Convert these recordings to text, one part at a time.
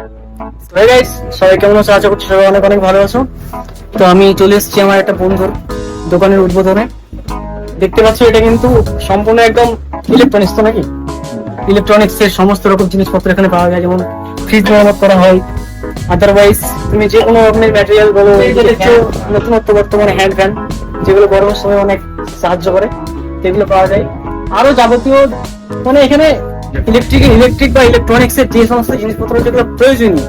Hi guys, সবাই কেমন আছো? আশা করছি সবাই অনেক অনেক ভালো আছো। তো আমি চলে এসেছি আমার একটা বন্ধুর দোকানের উদ্বোধনে। দেখতে পাচ্ছ, এটা কিন্তু সম্পূর্ণ একদম ইলেকট্রনিক্স, তো নাকি ইলেকট্রনিক্স এর সমস্ত রকম জিনিসপত্র এখানে পাওয়া যায়। যেমন ফ্রিজ মেরামত করা হয়, আদারওয়াইজ তুমি যে কোনো রকমের ম্যাটেরিয়াল বলো, এগুলো দেখছো নতুনত্ব বর্তমানে হ্যান্ড ফ্যান, যেগুলো গরমের সময় অনেক সাহায্য করে, সেগুলো পাওয়া যায়। আরো যাবতীয় মানে এখানে ইলেকট্রিক বা ইলেকট্রনিক্স এর যে সমস্ত জিনিসপত্র যেগুলো প্রয়োজনীয়,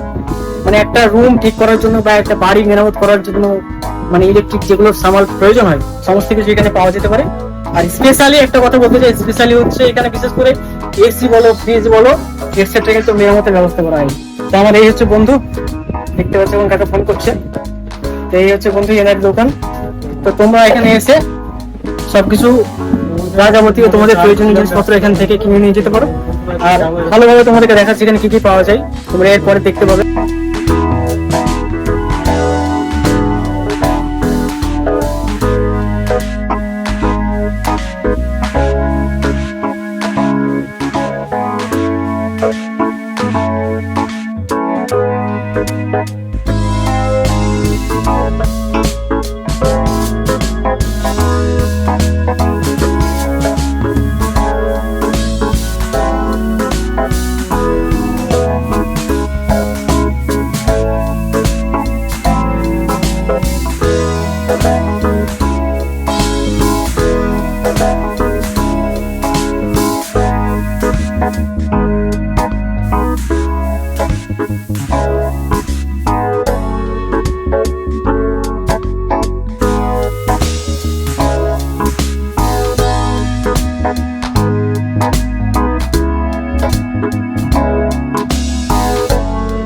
মানে একটা রুম ঠিক করার জন্য বা একটা বাড়ি মেরামত করার জন্য, মানে ইলেকট্রিক যেগুলো সামাল প্রয়োজন হয়, সমস্ত কিছু এখানে পাওয়া যেতে পারে। আর স্পেশালি একটা কথা বলতে চাই, স্পেশালি হচ্ছে এখানে বিশেষ করে এসি বলো, ফ্রিজ বলো, এক্সেট্রা কিন্তু মেরামতের ব্যবস্থা করা হয়। তো আমার এই হচ্ছে বন্ধু, দেখতে পাচ্ছ এবং কাকে ফোন করছে। তো এই হচ্ছে বন্ধু এনার দোকান। তো তোমরা এখানে এসে সবকিছু যা যাবতীয় তোমাদের প্রয়োজনীয় জিনিসপত্র এখান থেকে কিনে নিয়ে যেতে পারো। আর ভালোভাবে তোমাদেরকে দেখাচ্ছি এখানে কি কি পাওয়া যায়, তোমরা এরপরে দেখতে পাবে।